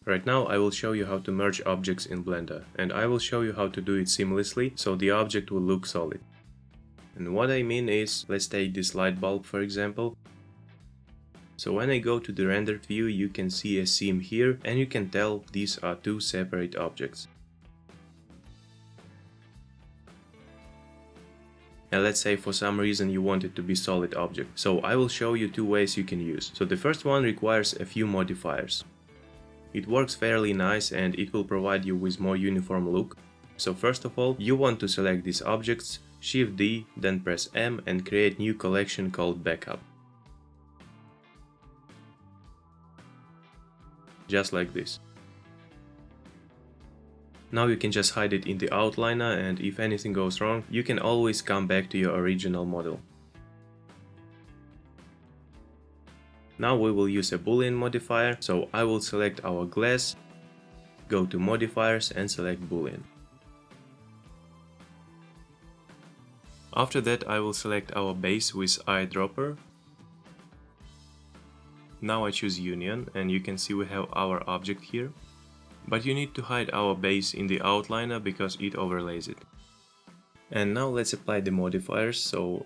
Right now I will show you how to merge objects in Blender, and I will show you how to do it seamlessly so the object will look solid. And what I mean is, let's take this light bulb for example. So when I go to the rendered view, you can see a seam here and you can tell these are two separate objects. And let's say for some reason you want it to be solid object. So I will show you two ways you can use. So the first one requires a few modifiers. It works fairly nice and it will provide you with more uniform look. So first of all, you want to select these objects, Shift D, then press M and create new collection called Backup. Just like this. Now you can just hide it in the outliner, and if anything goes wrong, you can always come back to your original model. Now we will use a Boolean modifier, so I will select our glass, go to Modifiers and select Boolean. After that I will select our base with eyedropper. Now I choose Union and you can see we have our object here. But you need to hide our base in the outliner because it overlays it. And now let's apply the modifiers. So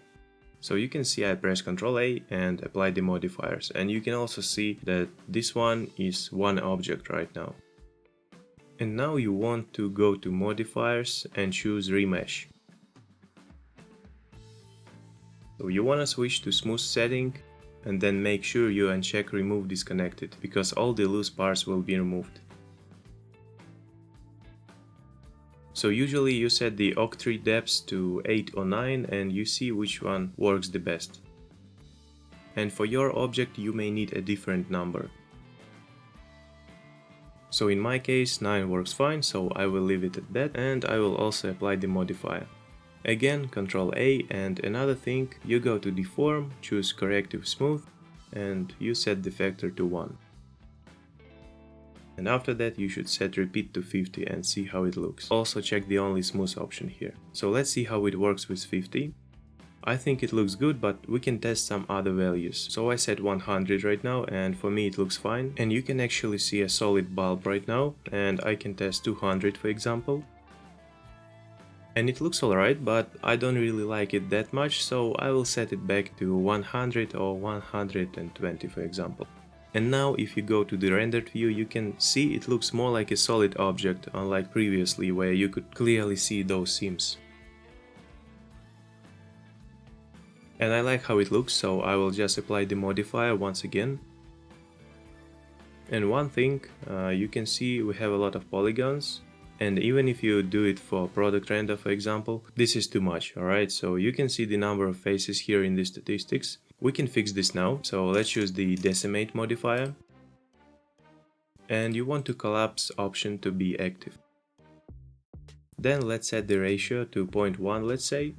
you can see I press Ctrl A and apply the modifiers, and you can also see that this one is one object right now. And now you want to go to modifiers and choose remesh. So you want to switch to smooth setting and then make sure you uncheck remove disconnected, because all the loose parts will be removed. So usually you set the octree depths to 8 or 9 and you see which one works the best. And for your object you may need a different number. So in my case 9 works fine, so I will leave it at that, and I will also apply the modifier. Again Ctrl A, and another thing, you go to Deform, choose Corrective Smooth and you set the factor to 1. And after that you should set repeat to 50 and see how it looks. Also check the only smooth option here. So let's see how it works with 50. I think it looks good, but we can test some other values. So I set 100 right now and for me it looks fine. And you can actually see a solid bulb right now, and I can test 200 for example. And it looks alright, but I don't really like it that much, so I will set it back to 100 or 120 for example. And now if you go to the rendered view, you can see it looks more like a solid object, unlike previously where you could clearly see those seams. And I like how it looks, so I will just apply the modifier once again. And one thing, you can see we have a lot of polygons, and even if you do it for product render for example, this is too much, alright? So you can see the number of faces here in the statistics. We can fix this now, so let's use the decimate modifier. And you want to collapse option to be active. Then let's set the ratio to 0.1, let's say.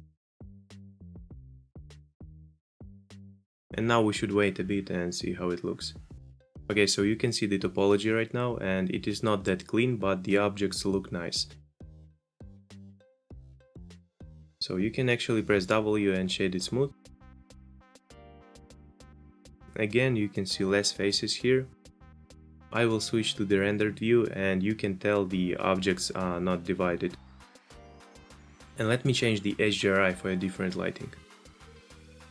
And now we should wait a bit and see how it looks. Okay, so you can see the topology right now, and it is not that clean, but the objects look nice. So you can actually press W and shade it smooth. Again, you can see less faces here. I will switch to the rendered view and you can tell the objects are not divided. And let me change the HDRI for a different lighting.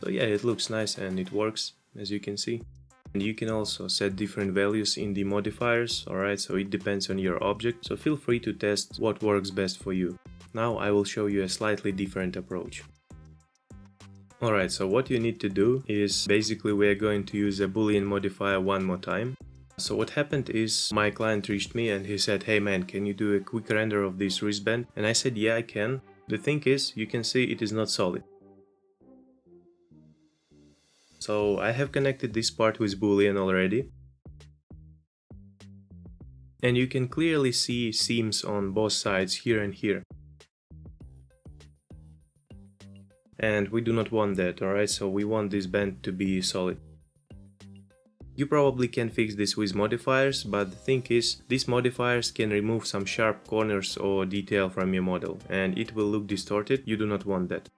So yeah, it looks nice and it works, as you can see. And you can also set different values in the modifiers, alright, so it depends on your object, so feel free to test what works best for you. Now I will show you a slightly different approach. Alright, so what you need to do is basically we are going to use a Boolean modifier one more time. So what happened is my client reached me and he said, hey man, can you do a quick render of this wristband? And I said, yeah, I can. The thing is, you can see it is not solid. So I have connected this part with Boolean already. And you can clearly see seams on both sides here and here. And we do not want that, alright, so we want this band to be solid. You probably can fix this with modifiers, but the thing is, these modifiers can remove some sharp corners or detail from your model, and it will look distorted. You do not want that.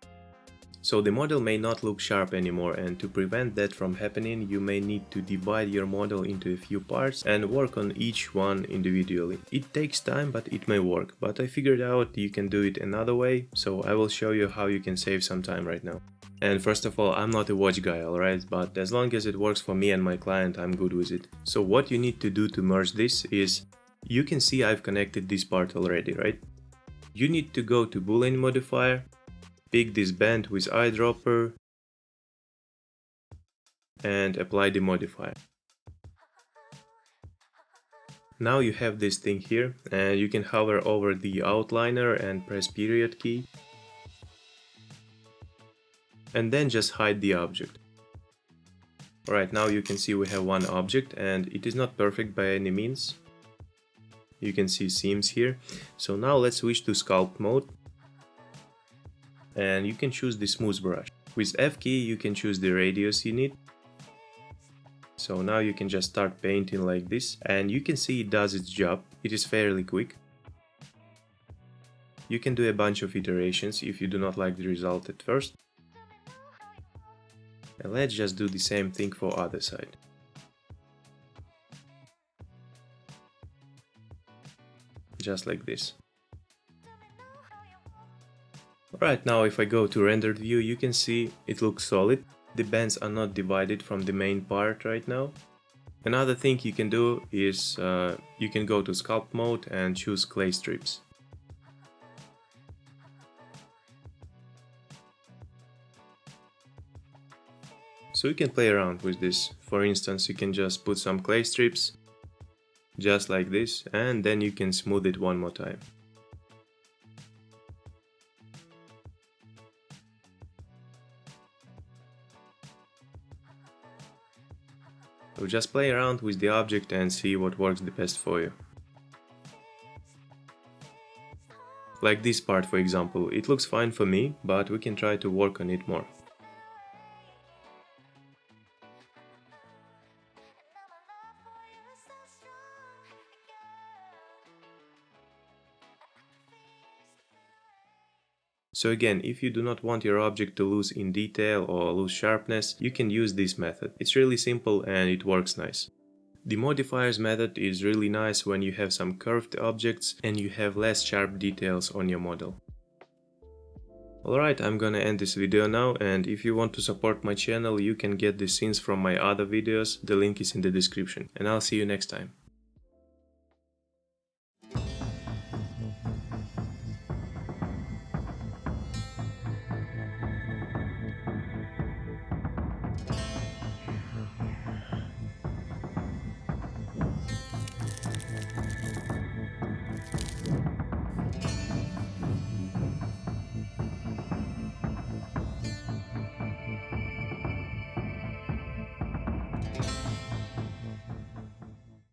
So the model may not look sharp anymore, and to prevent that from happening, you may need to divide your model into a few parts and work on each one individually. It takes time, but it may work. But I figured out you can do it another way, so I will show you how you can save some time right now. And first of all, I'm not a watch guy, alright, but as long as it works for me and my client, I'm good with it. So what you need to do to merge this is, you can see I've connected this part already, right? You need to go to Boolean modifier, pick this band with eyedropper and apply the modifier. Now you have this thing here, and you can hover over the outliner and press period key and then just hide the object. Alright, now you can see we have one object and it is not perfect by any means. You can see seams here. So now let's switch to sculpt mode. And you can choose the smooth brush. With F key you can choose the radius you need. So now you can just start painting like this, and you can see it does its job. It is fairly quick. You can do a bunch of iterations if you do not like the result at first. And let's just do the same thing for other side. Just like this. Alright, now if I go to rendered view, you can see it looks solid. The bands are not divided from the main part right now. Another thing you can do is you can go to sculpt mode and choose clay strips. So you can play around with this. For instance, you can just put some clay strips, just like this, and then you can smooth it one more time. So just play around with the object and see what works the best for you. Like this part, for example, it looks fine for me, but we can try to work on it more. So again, if you do not want your object to lose in detail or lose sharpness, you can use this method. It's really simple and it works nice. The modifiers method is really nice when you have some curved objects and you have less sharp details on your model. Alright, I'm gonna end this video now, and if you want to support my channel, you can get the scenes from my other videos, the link is in the description, and I'll see you next time.